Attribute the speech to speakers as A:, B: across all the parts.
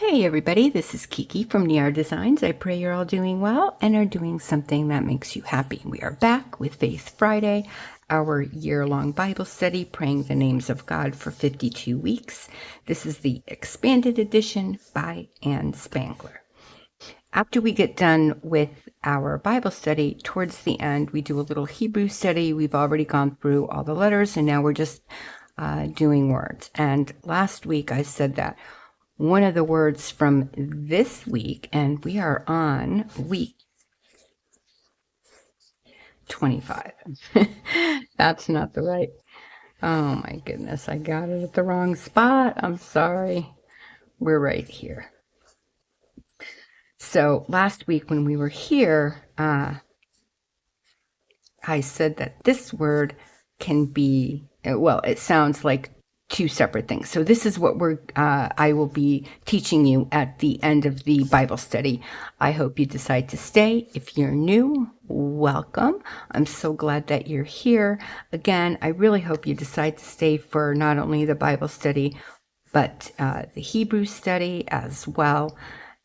A: Hey everybody, this is Kiki from Niar Designs. I pray you're all doing well and are doing something that makes you happy. We are back with Faith Friday, our year-long Bible study, praying the names of God for 52 weeks. This is the expanded edition by Anne Spangler. After we get done with our Bible study, towards the end, we do a little Hebrew study. We've already gone through all the letters and now we're just doing words. And last week I said that one of the words from this week, and we are on week 25. That's not the right. Oh my goodness, I got it at the wrong spot. I'm sorry. We're right here. So last week when we were here, I said that this word can be, well, it sounds like two separate things. So this is what I will be teaching you at the end of the Bible study. I hope you decide to stay. If you're new, welcome. I'm so glad that you're here. Again, I really hope you decide to stay for not only the Bible study, but the Hebrew study as well.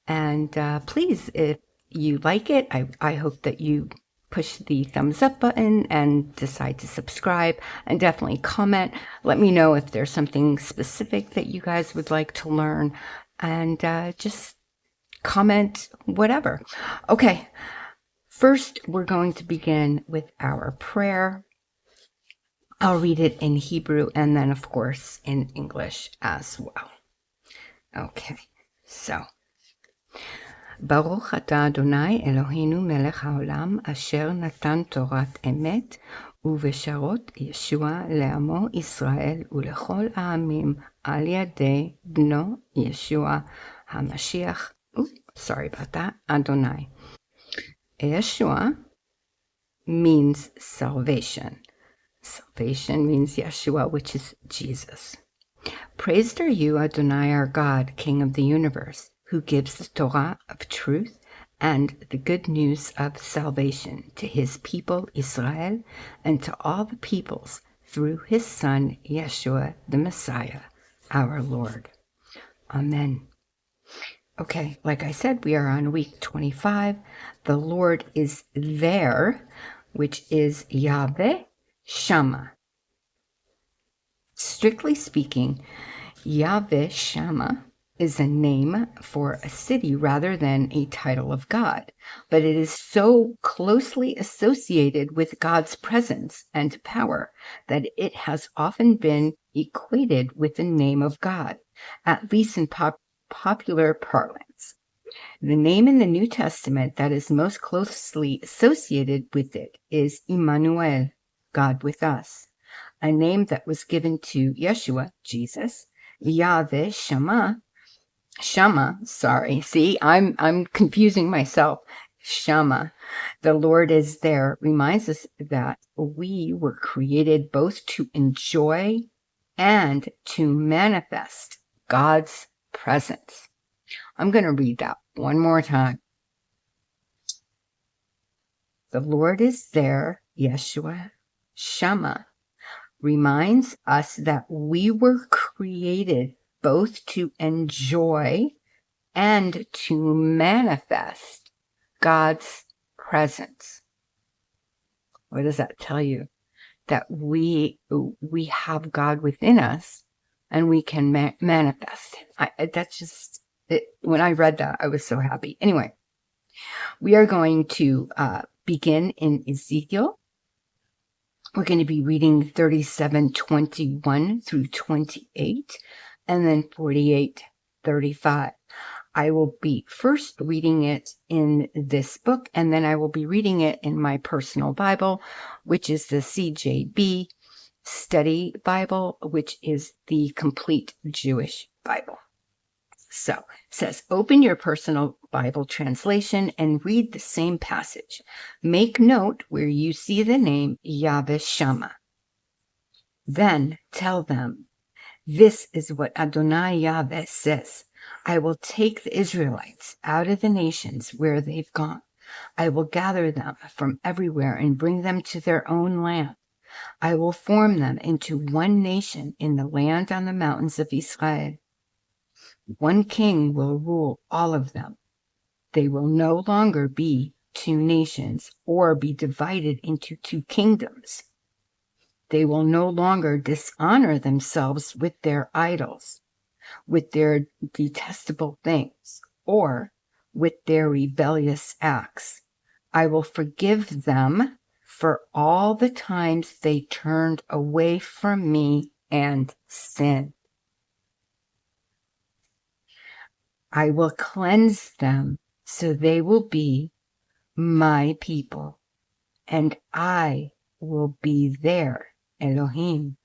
A: And please, if you like it, I hope that you push the thumbs up button and decide to subscribe, and definitely comment. Let me know if there's something specific that you guys would like to learn, and just comment whatever. Okay, first we're going to begin with our prayer. I'll read it in Hebrew and then of course in English as well. Okay, so ברוך אתה אדוני אלוהינו מלך העולם אשר נתן תורת אמת ובשרות ישוע לעמו ישראל ולכל העמים על ידי בנו ישוע המשיח. Sorry about that. Adonai. Yeshua means salvation. Salvation means Yeshua, which is Jesus. Praised are you, Adonai, our God, King of the universe, who gives the Torah of truth and the good news of salvation to his people Israel and to all the peoples through his Son Yeshua the Messiah, our Lord. Amen. Okay, like I said, we are on week 25. The Lord is there, which is Yahweh Shammah. Strictly speaking, Yahweh Shammah is a name for a city rather than a title of God, but it is so closely associated with God's presence and power that it has often been equated with the name of God, at least in popular parlance. The name in the New Testament that is most closely associated with it is Immanuel, God with us, a name that was given to Yeshua, Jesus, Yahweh Shammah, see, I'm confusing myself. Shammah, the Lord is there, reminds us that we were created both to enjoy and to manifest God's presence. I'm going to read that one more time. The Lord is there, Yeshua, Shammah, reminds us that we were created both to enjoy and to manifest God's presence. What does that tell you? That we have God within us and we can manifest it. That's just it. When I read that, I was so happy. Anyway, we are going to begin in Ezekiel. We're going to be reading 37:21 through 28, and then 48:35. I will be first reading it in this book, and then I will be reading it in my personal Bible, which is the CJB Study Bible, which is the Complete Jewish Bible. So it says, open your personal Bible translation and read the same passage. Make note where you see the name Yahweh Shammah. Then tell them, this is what Adonai Yahweh says. I will take the Israelites out of the nations where they've gone. I will gather them from everywhere and bring them to their own land. I will form them into one nation in the land on the mountains of Israel. One king will rule all of them. They will no longer be two nations or be divided into two kingdoms. They will no longer dishonor themselves with their idols, with their detestable things, or with their rebellious acts. I will forgive them for all the times they turned away from me and sinned. I will cleanse them so they will be my people, and I will be their Elohim.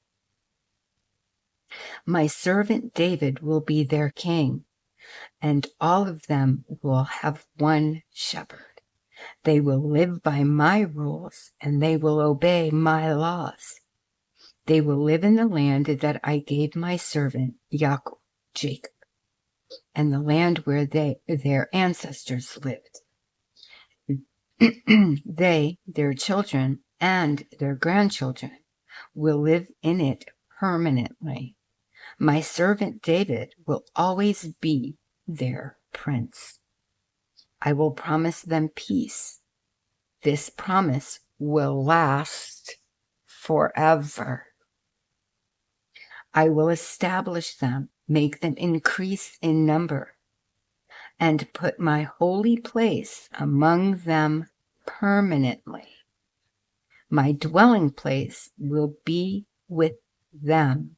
A: My servant David will be their king, and all of them will have one shepherd. They will live by my rules, and they will obey my laws. They will live in the land that I gave my servant Jacob, and the land where their ancestors lived. They, their children, and their grandchildren will live in it permanently. My servant David will always be their prince. I will promise them peace. This promise will last forever. I will establish them, make them increase in number, and put my holy place among them permanently. My dwelling place will be with them.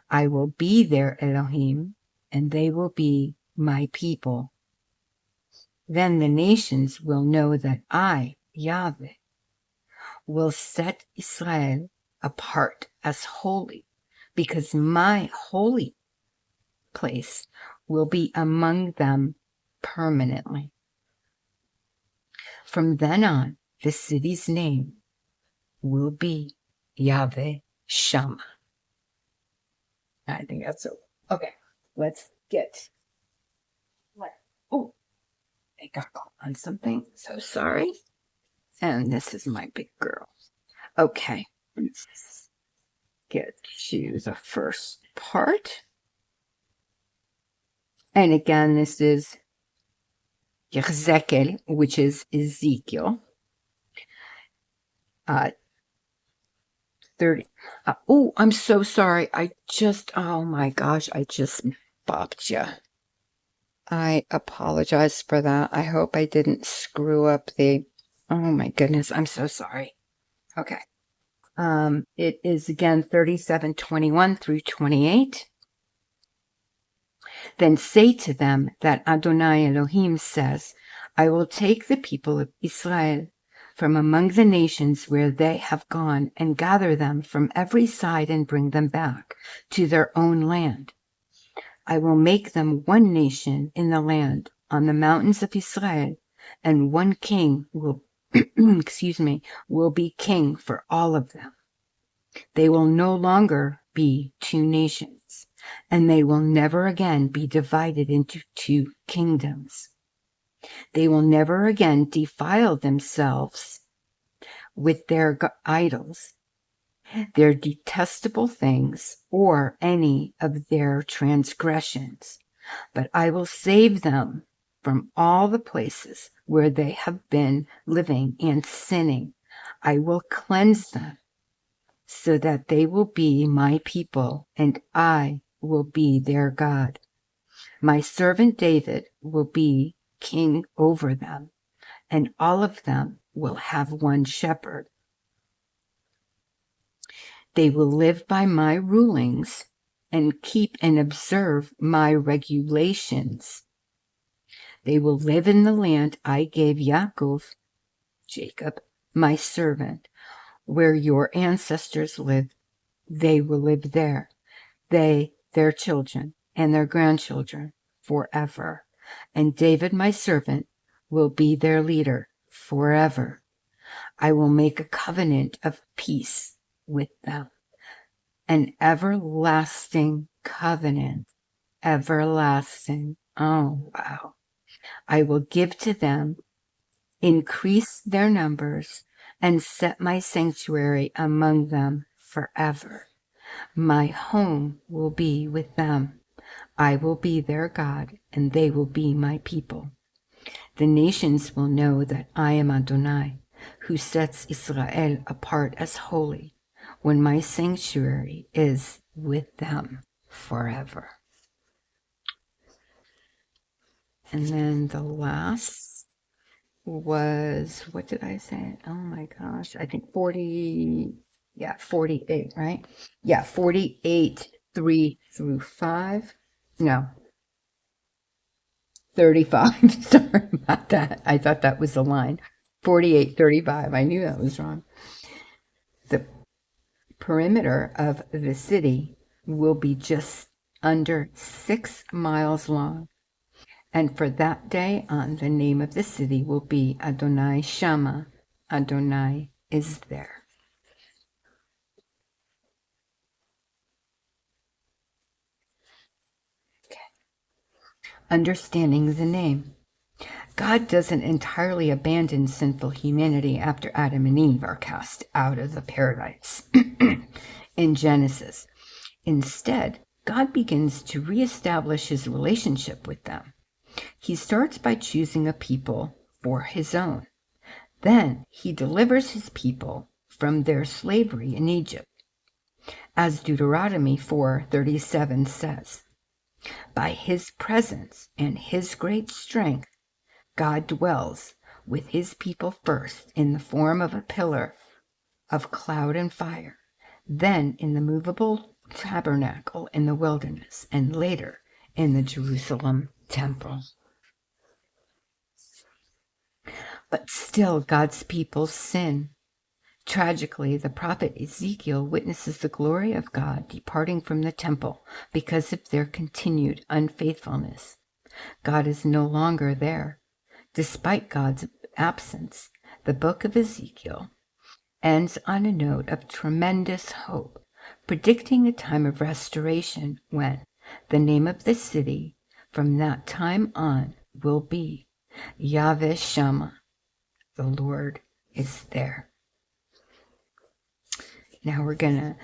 A: I will be their Elohim, and they will be my people. Then the nations will know that I, Yahweh, will set Israel apart as holy, because my holy place will be among them permanently. From then on, the city's name will be Yahweh Shammah. I think that's so. Okay, let's get. Oh, I got caught on something. So sorry. And this is my big girl. Okay, let's get to the first part. And again, this is Yezekel, which is Ezekiel. 30. Oh, I'm so sorry. Oh my gosh, I just bopped you. I apologize for that. I hope I didn't screw up oh my goodness, I'm so sorry. Okay. It is again 37:21 through 28. Then say to them that Adonai Elohim says, I will take the people of Israel from among the nations where they have gone and gather them from every side and bring them back to their own land. I will make them one nation in the land on the mountains of Israel, and one king will, will be king for all of them. They will no longer be two nations, and they will never again be divided into two kingdoms. They will never again defile themselves with their idols, their detestable things, or any of their transgressions, but I will save them from all the places where they have been living and sinning. I will cleanse them so that they will be my people, and I will be their God. My servant David will be king over them, and all of them will have one shepherd. They will live by my rulings and keep and observe my regulations. They will live in the land I gave Jacob, my servant, where your ancestors lived. They will live there, they, their children, and their grandchildren forever. And David, my servant, will be their leader forever. I will make a covenant of peace with them, an everlasting covenant, everlasting. Oh, wow. I will give to them, increase their numbers, and set my sanctuary among them forever. My home will be with them. I will be their God, and they will be my people. The nations will know that I am Adonai, who sets Israel apart as holy, when my sanctuary is with them forever. And then the last was, what did I say? Oh my gosh, I think 48, right? Yeah, 48, 3 through 5. No, 35. Sorry about that. I thought that was the line. 48, 35. I knew that was wrong. The perimeter of the city will be just under 6 miles long. And for that day on, the name of the city will be Adonai Shammah. Adonai is there. Okay. Understanding the name. God doesn't entirely abandon sinful humanity after Adam and Eve are cast out of the paradise in Genesis. Instead, God begins to reestablish his relationship with them. He starts by choosing a people for his own. Then he delivers his people from their slavery in Egypt. As Deuteronomy 4:37 says, by his presence and his great strength, God dwells with his people first in the form of a pillar of cloud and fire, then in the movable tabernacle in the wilderness, and later in the Jerusalem temple. But still God's people sin. Tragically, the prophet Ezekiel witnesses the glory of God departing from the temple because of their continued unfaithfulness. God is no longer there. Despite God's absence, the book of Ezekiel ends on a note of tremendous hope, predicting a time of restoration when the name of the city from that time on will be Yahweh Shammah. The Lord is there. Now we're going to,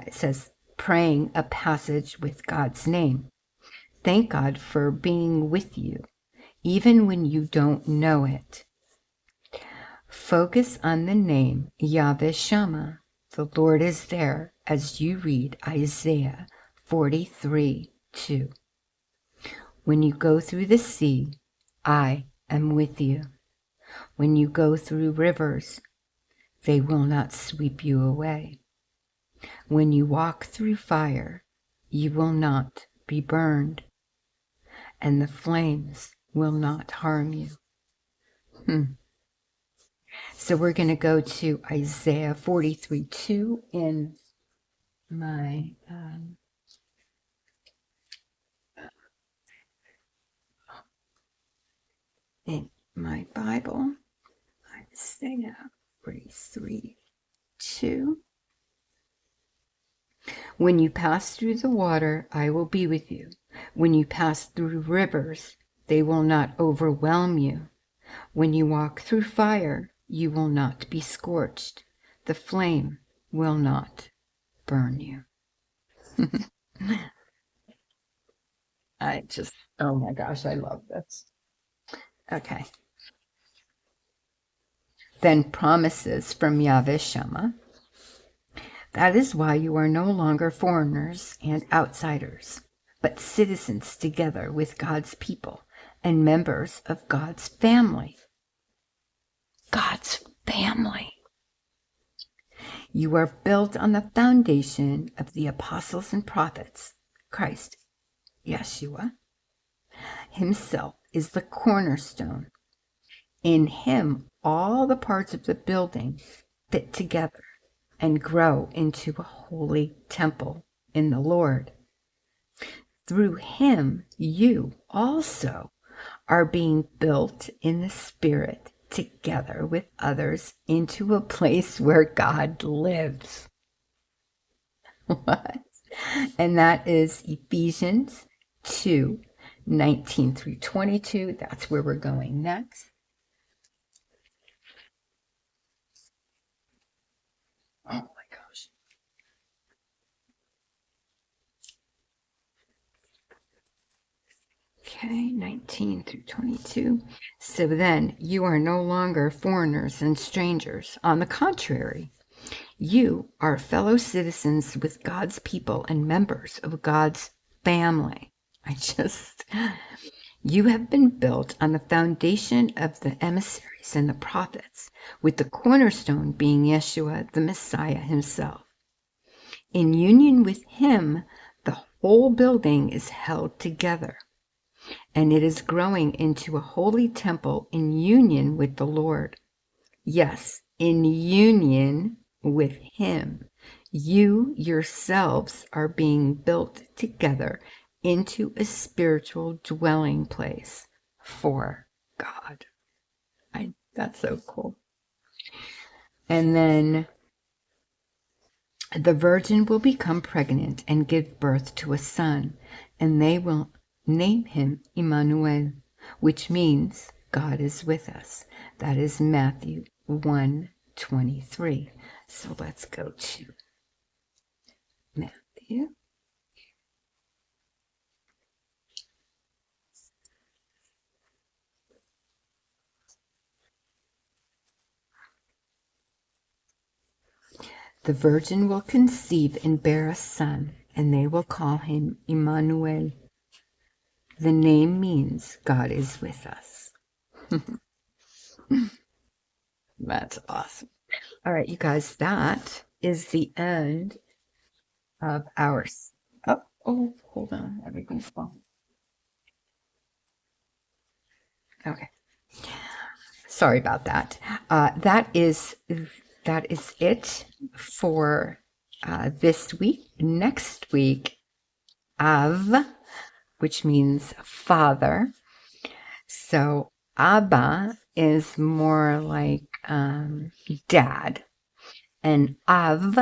A: it says, praying a passage with God's name. Thank God for being with you, even when you don't know it. Focus on the name Yahweh Shammah. The Lord is there as you read Isaiah 43:2. When you go through the sea, I am with you. When you go through rivers, they will not sweep you away. When you walk through fire, you will not be burned, and the flames will not harm you. So we're going to go to Isaiah 43:2 in my Bible. Isaiah 43:2. When you pass through the water, I will be with you. When you pass through rivers, they will not overwhelm you. When you walk through fire, you will not be scorched. The flame will not burn you. Oh my gosh, I love this. Okay. Then promises from Yahweh Shammah. That is why you are no longer foreigners and outsiders, but citizens together with God's people and members of God's family. God's family. You are built on the foundation of the apostles and prophets. Christ, Yeshua, himself is the cornerstone. In him, all the parts of the building fit together and grow into a holy temple in the Lord. Through him, you also are being built in the Spirit together with others into a place where God lives. What? And that is Ephesians 2:19 through 22. That's where we're going next. Oh my gosh. Okay, 19 through 22. So then you are no longer foreigners and strangers. On the contrary, you are fellow citizens with God's people and members of God's family. You have been built on the foundation of the emissaries and the prophets, with the cornerstone being Yeshua, the Messiah himself. In union with him, the whole building is held together, and it is growing into a holy temple in union with the Lord. Yes, in union with him. You yourselves are being built together into a spiritual dwelling place for God. That's so cool. And then the virgin will become pregnant and give birth to a son, and they will name him Emmanuel, which means God is with us. That is Matthew 1:23. So let's go to Matthew. The virgin will conceive and bear a son, and they will call him Emmanuel. The name means God is with us. That's awesome. All right, you guys, that is the end of ours. Oh, hold on. Everything's falling. Okay. Sorry about that. That is it for this week. Next week, Av, which means father. So Abba is more like dad, and Av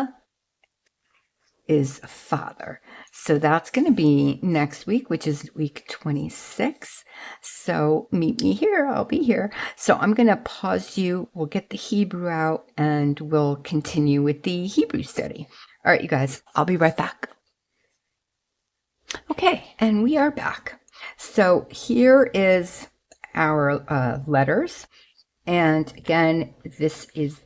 A: is father. So that's going to be next week, which is week 26. So meet me here. I'll be here. So I'm going to pause you. We'll get the Hebrew out and we'll continue with the Hebrew study. All right, you guys, I'll be right back. Okay, and we are back. So here is our letters. And again, this is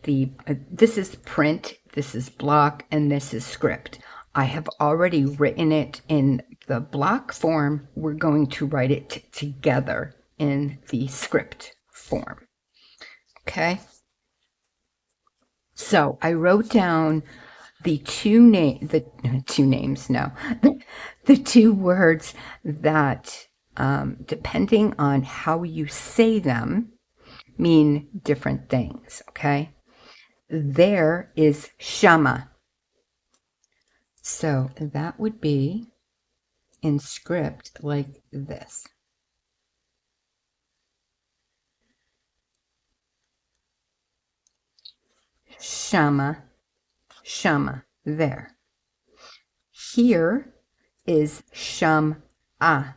A: print, this is block, and this is script. I have already written it in the block form. We're going to write it together in the script form. Okay. So I wrote down the two words that, depending on how you say them, mean different things, okay? There is Shama. So that would be in script like this. Shama, Shama, there. Here is Sham-ah,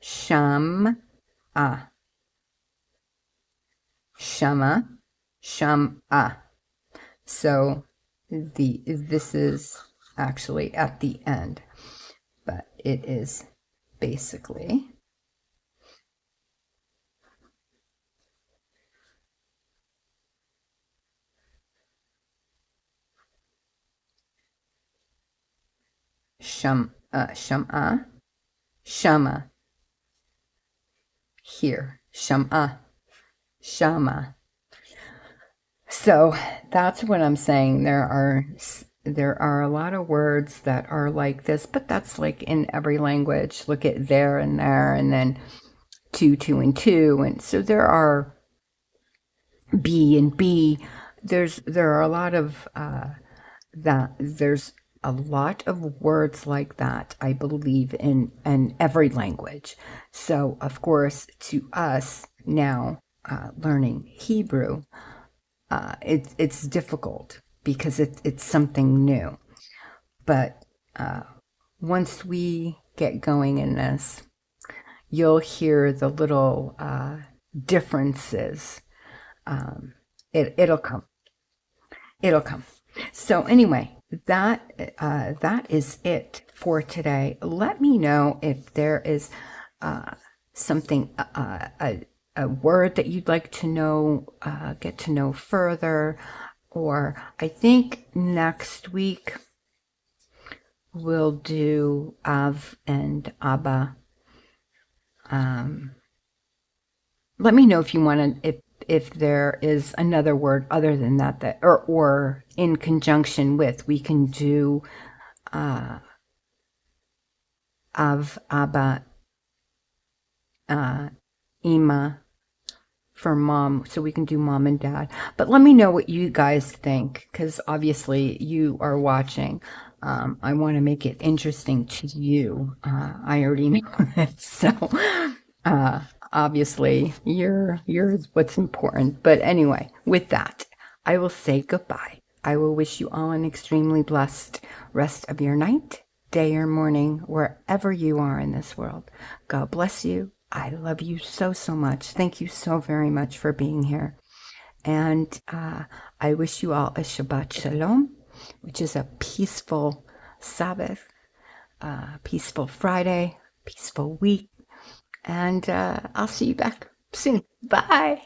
A: Sham-ah. Shama, Sham-ah. So this is actually at the end, but it is basically Sham-ah, Shama. Here, Shama, Shama. So that's what I'm saying. There are a lot of words that are like this, but that's like in every language. Look at there, and then two, and two, and so there are B and B. There are a lot of there's a lot of words like that, I believe, in every language. So of course, to us now learning Hebrew, it's difficult because it's something new. But once we get going in this, you'll hear the little differences. It'll come. It'll come. So anyway, that is it for today. Let me know if there is something, a word that you'd like to know, get to know further, or I think next week we'll do Av and Abba. Let me know if you want to, if there is another word other than that, or in conjunction with, we can do Av, Abba, Ima for mom, so we can do mom and dad. But let me know what you guys think, because obviously you are watching. I want to make it interesting to you. I already know that, so obviously you're what's important. But anyway, with that, I will say goodbye. I will wish you all an extremely blessed rest of your night, day, or morning, wherever you are in this world. God bless you. I love you so, so much. Thank you so very much for being here. And I wish you all a Shabbat Shalom, which is a peaceful Sabbath, peaceful Friday, peaceful week. And I'll see you back soon. Bye.